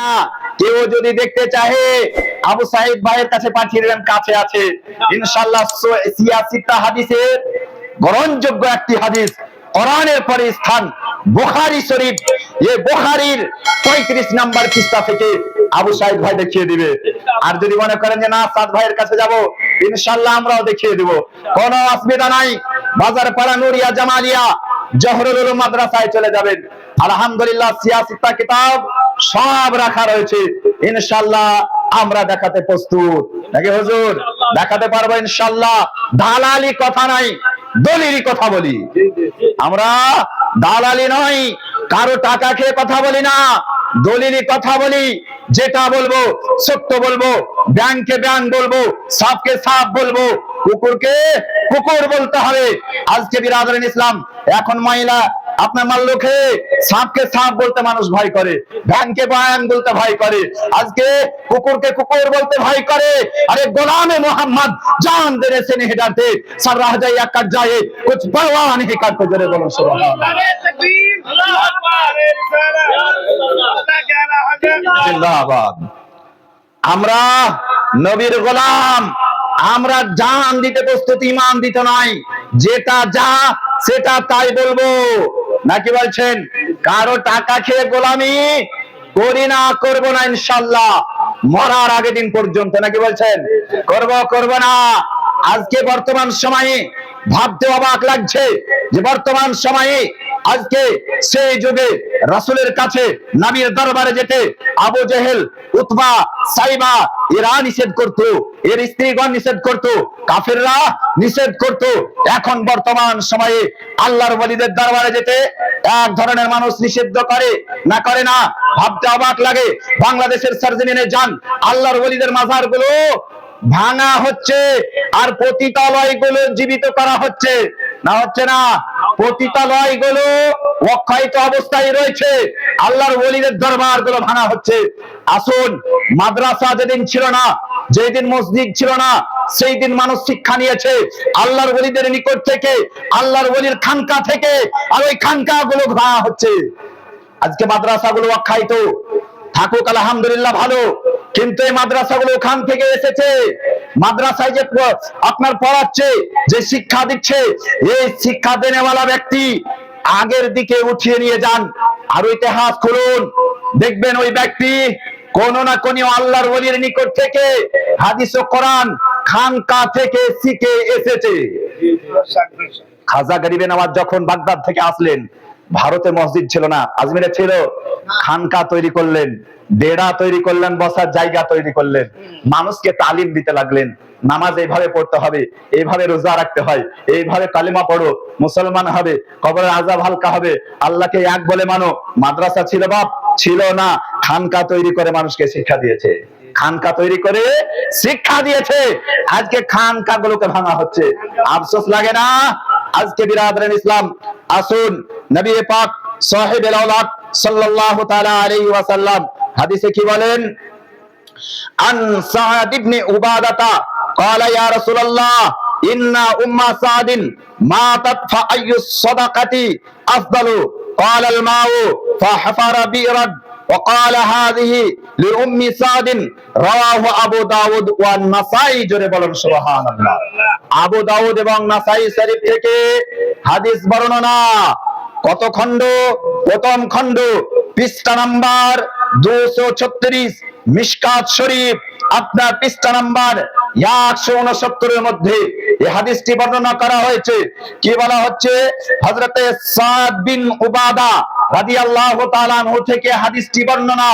না, কেউ যদি দেখতে চাহে আবু সাইদ ভাইয়ের কাছে পাঠিয়ে দেবেন, কাছে আছে ইনশাআল্লাহ। সিয়াসিতা হাদিসের গ্রহণযোগ্য একটি হাদিস, কোরআনের পরে স্থান বুখারী শরীফ, এই বুখারীর 35 নম্বর পৃষ্ঠা থেকে আবু সাইদ ভাই দেখিয়ে দিবে। আর যদি মনে করেন যে না সাদ ভাইয়ের কাছে যাব, ইনশাআল্লাহ আমরাও দেখিয়ে দেব, কোনো অসুবিধা নাই। বাজার পাড়া নুরিয়া জামালিয়া জহরুল উলুম মাদ্রাসায় চলে যাবেন, আলহামদুলিল্লাহ সিয়াসিতা কিতাব সব রাখা রয়েছে, ইনশাআল্লাহ আমরা দেখাতে প্রস্তুত নাকি হুজুর? দেখাতে পারবো ইনশাআল্লাহ। দালালি কথা নাই, দলিলি কথা বলি আমরা, দালালি নয়, কারো টাকা খেয়ে কথা বলি না, দলিলি কথা বলি। যেটা বলবো সত্য বলবো, ব্যাংকে ব্যাংক বলবো, সাপকে সাপ বলবো, কুকুরকে কুকুর বলতে হবে। আজকে বিরাদরিন ইসলাম এখন মহিলা আপনার মাল্লুকে সাপকে সাপ বলতে মানুষ ভয় করে, ব্যাংকে ব্যাংক বলতে ভয় করে, আজকে কুকুরকে কুকুর বলতে ভয় করে। अरे गुलाम मोहम्मद जान देने से नहीं डरते, सर रह जाए या कट जाए कुछ परवाह नहीं करते। जरे बोलो सुभान अल्लाह, जिंदाबाद। আমরা নবীর গোলাম, আমরা জান দিতে প্রস্তুত, ঈমান দিতে নয়। যেটা যা সেটা তাই বলবো নাকি বলছেন? কারো টাকা খেয়ে গোলামি করি না, করব না ইনশাআল্লাহ, মরার আগে দিন পর্যন্ত নাকি বলছেন? করব না। আজকে বর্তমান সময়ে ভাবতে অবাক লাগছে যে বর্তমান সময়ে আজকে সেই যুগে রাসূলের কাছে নবীর দরবারে যেতে আবু জেহেল, উতবা, সাইবা এরা নিষেধ করতো, এর স্ত্রীগণ নিষেধ করতো, কাফেররা নিষেধ করতো। এখন বর্তমান সময়ে আল্লাহর ওলিদের দরবারে যেতে এক ধরনের মানুষ নিষিদ্ধ করে না, করে না, ভাবতে অবাক লাগে। বাংলাদেশের সরজমিনে যান, আল্লাহর ওলিদের মাজার গুলো ভাঙা হচ্ছে আর পতিতালয় গুলো জীবিত করা হচ্ছে না, হচ্ছে না? পতিতালয় গুলো অক্ষত অবস্থায় রয়েছে, আল্লাহর ওলিদের দরবার গুলো ভাঙা হচ্ছে। আসুন, মাদ্রাসা যেদিন ছিল না, যেদিন মসজিদ ছিল না, সেই দিন মানুষ শিক্ষা নিয়েছে আল্লাহর ওলিদের নিকট থেকে, আল্লাহর ওলির খানকা থেকে, আর ওই খানকা গুলো ভাঙা হচ্ছে। আজকে মাদ্রাসা গুলো অক্ষত থাকুক আলহামদুলিল্লাহ, ভালো, কিন্তু এই মাদ্রাসাগুলো ওখান থেকে এসেছে। মাদ্রাসায় যে আপনার পড়াচ্ছে, যে শিক্ষা দিচ্ছে, এই শিক্ষা দেনেওয়ালা ব্যক্তি আগের দিকে উঠিয়ে নিয়ে যান আর ইতিহাস খুলুন, দেখবেন ওই ব্যক্তি কোন না কোন আল্লাহর ওলির নিকট থেকে হাদিস ও কোরআন খানকা থেকে শিখে এসেছে। খাজা গরিবে নওয়াজ যখন বাগদাদ থেকে আসলেন, ভারতে মসজিদ ছিল না, আজমিরে ছিল, খানকা তৈরি করলেন, ডেরা তৈরি করলেন, বসার জায়গা তৈরি করলেন, মানুষকে তালিম দিতে লাগলেন। নামাজ এইভাবে পড়তে হবে, এইভাবে রোজা রাখতে হয়, এইভাবে কালিমা পড়ো, মুসলমান হবে, কবরের আযাব হালকা হবে, আল্লাহকে এক বলে মানো। মাদ্রাসা ছিল বাপ? ছিল না। খানকা তৈরি করে মানুষকে শিক্ষা দিয়েছে, খানকা তৈরি করে শিক্ষা দিয়েছে। আজকে খানকা গুলোকে ভাঙা হচ্ছে, আফসোস লাগে না? আজকে বিরাদরিন ইসলাম, আসুন নবী পাক সাহেবুল আওলাদ সাল্লাল্লাহু তাআলা আলাইহি ওয়াসাল্লাম হাদিসে কি বলেন? আন সাদ ইবনে উবাদাতা ক্বালা ইয়া রাসূলুল্লাহ ইন্না উম্মা সাদিন মাতাত ফা আইয়ুস সাদাকাতি আফদালু ক্বালা আল মাউ ফাহাফারা বিরাদ وقال هذه لأم سعد رواه أبو داود والنسائي। জোরে বলেন সুবহানাল্লাহ। আবু দাউদ এবং নাসাই শরীফ থেকে হাদিস বর্ণনা। কত খণ্ড? প্রথম খণ্ড, পৃষ্ঠা নাম্বার 236, মিশকাত শরীফ আপনার পৃষ্ঠা নাম্বার 169 এর মধ্যে এই হাদিসটি বর্ণনা করা হয়েছে। কি বলা হচ্ছে? হযরতে সাদ বিন উবাদা রাদিয়াল্লাহু তাআলা আনহু থেকে হাদিসটি বর্ণনা।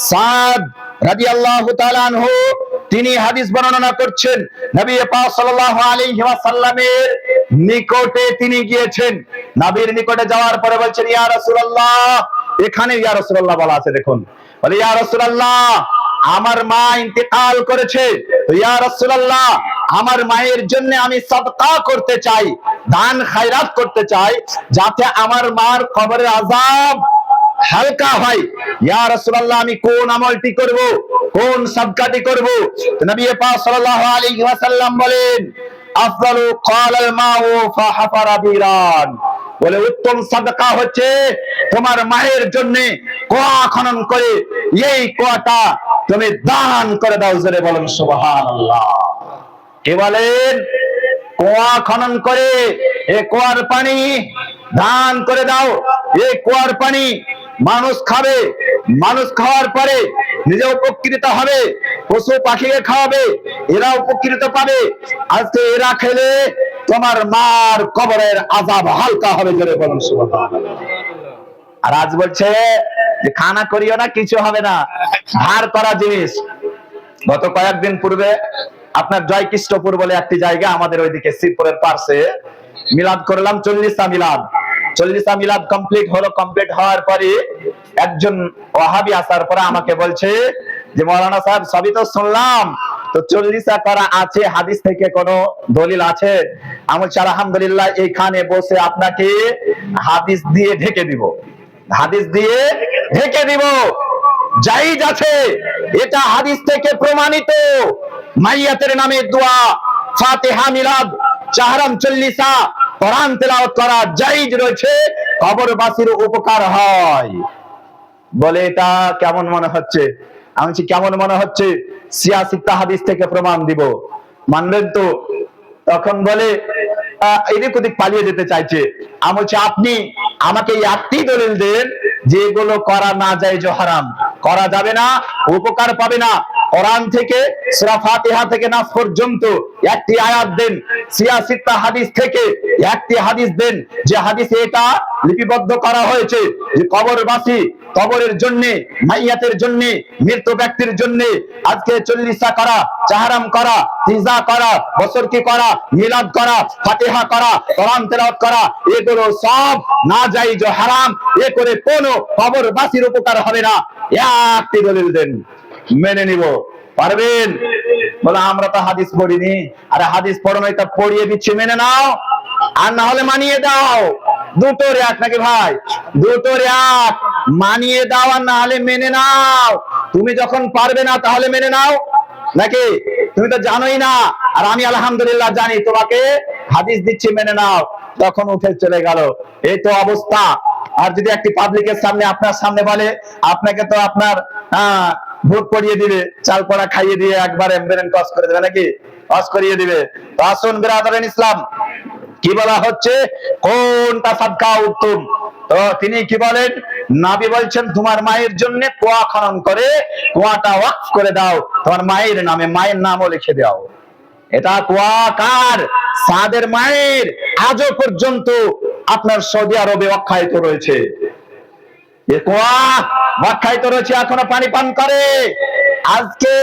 সাদ রাদিয়াল্লাহু তাআলা আনহু তিনি হাদিস বর্ণনা করছেন, নবী পাক সাল্লাল্লাহু আলাইহি ওয়াসাল্লামের নিকটে তিনি গিয়েছেন। নবীর নিকটে যাওয়ার পরে বলছেন, ইয়া রাসূলুল্লাহ, এখানে ইয়া রাসূলুল্লাহ বলা আছে, দেখুন, বলে ইয়া রাসূলুল্লাহ আমার মা ইন্তেকাল করেছে, তো ইয়া রাসূলুল্লাহ আমার মায়ের জন্য আমি সাদকা করতে চাই, দান খায়রাত করতে চাই, যাতে আমার মার কবরের আযাব হালকা হয়। ইয়া রাসূলুল্লাহ আমি কোন আমলটি করব, কোন সাদকাটি করব? তো নবী পাক সাল্লাল্লাহু আলাইহি ওয়াসাল্লাম বলেন, আফদালু ক্বালাল মাউ ফাহাফারা বিরান, বলে উত্তম সাদকা হচ্ছে তোমার মায়ের জন্য কুয়া খনন করে এই কুয়াটা তুমি দান করে দাও। জোরে বলেন সুবহানাল্লাহ। কে বলেন? কুয়া খনন করে এই কুয়ার পানি দান করে দাও। এই কুয়ার পানি মানুষ খাবে, মানুষ খাওয়ার পরে নিজে উপকৃত হবে, পশু পাখিকে খাওয়াবে, এরা উপকৃত পাবে। আজকে এরা খেলে তোমার মার কবরের আযাব হালকা হবে। জোরে বলুন সুবহানাল্লাহ। আর আজ বলছে যে খানা করিও না, কিছু হবে না, ধার করা জিনিস। গত কয়েকদিন পূর্বে আপনার জয়কৃষ্ণপুর বলে একটি জায়গা, আমাদের ওইদিকে শ্রীপুরের পাশে মিলাদ করলাম, 40টা মিলাদ। 40টা মিলাদ কমপ্লিট হলো। কমপ্লিট হওয়ার পরে একজন ওয়াহাবি আসার পরে আমাকে বলছে যে মাওলানা সাহেব সবই তো শুনলাম, তো 40টা করা আছে, হাদিস থেকে কোনো দলিল আছে? আমি বলছি আলহামদুলিল্লাহ, এইখানে বসে আপনাকে হাদিস দিয়ে ঢেকে দিব, হাদিস দিয়ে ঢেকে দিব। জায়েজ আছে, এটা হাদিস থেকে প্রমাণিত। মাইয়াতের নামে দোয়া, ফাতিহা, মিলাদ, চাহরাম, 40টা কোরআন তেলাওয়াত করা জায়েজ রয়েছে, কবরবাসীর উপকার হয়। বলে এটা কেমন মনে হচ্ছে? আমি বলছি কেমন মনে হচ্ছে? 86টা হাদিস থেকে প্রমাণ দিব, মানবেন তো? তখন বলে এদিক ওদিক পালিয়ে যেতে চাইছে। আমি বলছি আপনি আমাকে একটি দলিল দেন যেগুলো করা না যায়, যে হারাম, করা যাবে না, উপকার পাবে না। কোরআন থেকে সূরা ফাতিহা থেকে নাস পর্যন্ত একটি আয়াত দেন। 86টা হাদিস থেকে একটি হাদিস দেন যে হাদিসে এটা লিপিবদ্ধ করা হয়েছে যে কবরবাসী, কবরের জন্য, মাইয়াতের জন্য, মৃত ব্যক্তির জন্য আজকে 40টা করা, চাহরাম করা, তিজা করা, বছর কি করা, মিলাদ করা, ফাতিহা করা, কোরআন তেলাওয়াত করা, এগুলো সব না জায়েজ ও হারাম। এ করে কোনো কবরবাসীর উপকার হবে না। একটি দলিল দেন, মেনে নিব। পারবেন? বলে আমরা তো হাদিস পড়িনি। আরে হাদিস পড়ো না, এটা পড়িয়ে দিচ্ছি, মেনে নাও, আর না হলে মানিয়ে দাও। দুটোর এক নাকি ভাই? দুটোর এক। মানিয়ে দাও আর না হলে মেনে নাও। তুমি যখন পারবে না তাহলে মেনে নাও নাকি? তুমি তো জানোই না, আর আমি আলহামদুলিল্লাহ জানি, তোমাকে হাদিস দিচ্ছি, মেনে নাও। তখন উঠে চলে গেল। এই তো অবস্থা। আর যদি একটি পাবলিকের সামনে, আপনার সামনে বলে, আপনাকে তো আপনার ভোট পড়িয়ে দিবে, চাল পড়া খাইয়ে দিয়ে একবার ব্রেন টস করে দেবে নাকি? টস করিয়ে দিবে। তো আসুন বিরাদরান ইসলাম, কি বলা হচ্ছে, কোনটা সাদকা উত্তম? তো তিনি কি বলেন? নবী বলছেন তোমার মায়ের জন্য কুয়া খনন করে কুয়াটা ওয়াকফ করে দাও, তোমার মায়ের নামে, মায়ের নামও লিখে দাও। এটা কুয়া কার? সাদের মায়ের। আজও পর্যন্ত আপনার সৌদি আরবে অক্ষায়িত রয়েছে, এ কুয়া অক্ষায়িত রয়েছে, এখনো পানি পান করে। আজকে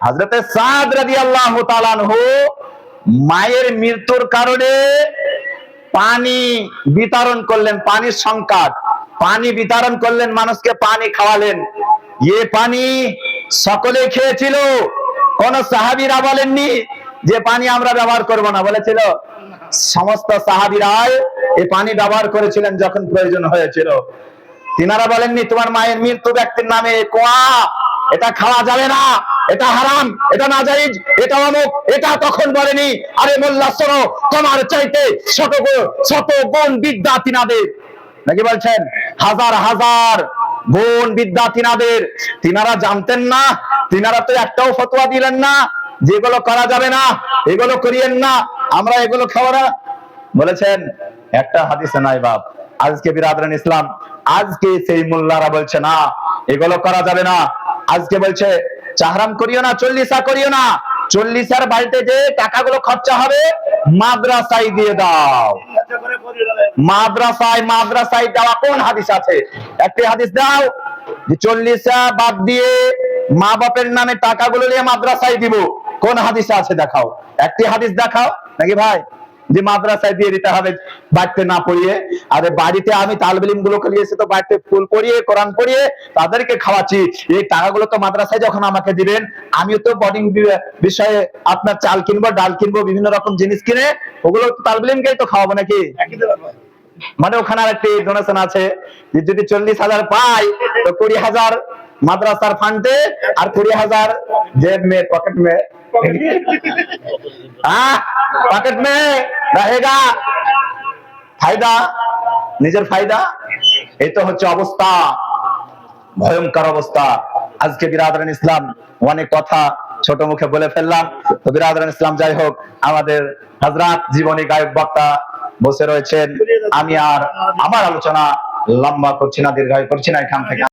হযরতে সাদ রাদিয়াল্লাহু তাআলা আনহু মায়ের মৃত্যুর কারণে পানি বিতরণ করলেন, পানির সংকট, পানি বিতরণ করলেন, মানুষকে পানি খাওয়ালেন। এ পানি সকলে খেয়েছিল, কোন সাহাবীরা বলেননি যে পানি আমরা ব্যবহার করব না, বলেছিল? সমস্ত সাহাবীরাই এই পানি ব্যবহার করেছিলেন যখন প্রয়োজন হয়েছিল। তিনারা বলেননি তোমার মায়ের মৃত্যু ব্যক্তির নামে কুয়া, এটা খাওয়া যাবে না, এটা হারাম, এটা নাজায়েজ, এটা অমুক, এটা তখন বলেনি। আরে মোল্লা শোনো, তোমার চাইতে শত গুণ বিদ্যা তিনাদের, নাকি বলছেন? হাজার হাজার গুণ বিদ্যা তিনাদের। তিনারা জানতেন না? তিনারা তো একটাও ফতোয়া দিলেন না যেগুলো করা যাবে না, এগুলো করিয়েন না, আমরা এগুলো খাবো না। বলেছেন একটা হাদিসে নাই বাপ। আজকে বিরাদরান ইসলাম, আজকে সেই মোল্লারা বলছে না, এগুলো করা যাবে না। আজকে বলছে চাহরাম করিও না, 40টা করিও না, 40টার বাড়িতে যে টাকাগুলো খরচা হবে মাদ্রাসায় দিয়ে দাও। মাদ্রাসায় দেওয়া কোন হাদিস আছে? একটি হাদিস দাও যে 40টা বাদ দিয়ে মা বাপের নামে টাকাগুলো নিয়ে মাদ্রাসায় দিব। কোন হাদিসে আছে দেখাও, একটি হাদিস দেখাও নাকি ভাই যে মাদ্রাসায় দিয়ে দিতে হবে বাড়িতে না পড়িয়ে। আরে বাড়িতে আমি তালিব ইলম গুলোকে নিয়ে এসে তো বাড়িতে ফুল পড়িয়ে, কোরআন পড়িয়ে তাদেরকে খাওয়াচ্ছি। এই টাকাগুলো তো মাদ্রাসায় যখন আমাকে দিবেন, আমিও তো বোর্ডিং বিষয়ে আপনার চাল কিনবো, ডাল কিনবো, বিভিন্ন রকম জিনিস কিনে ওগুলো তালিব ইলমকেই তো খাওয়াবো নাকি? মানে ওখানে আর একটি ডোনেশন আছে, যদি 40,000 পাই তো 20,000 মাদ্রাসার ফান্ডে আর 20,000 जेब में, पॉकेट में, पॉकेट में रहेगा। ফায়দা, নিজের ফায়দা, এই তো হচ্ছে অবস্থা, ভয়ঙ্কর অবস্থা। আজকে বিরাদরান ইসলাম অনেক কথা ছোট মুখে বলে ফেললাম। তো বিরাদরান ইসলাম, যাই হোক, আমাদের হযরত জীবনী গায়ক বক্তা বসে রয়েছেন। আমি আর আমার আলোচনা লম্বা করছি না, দীর্ঘায়ু করছি না, এখান থেকে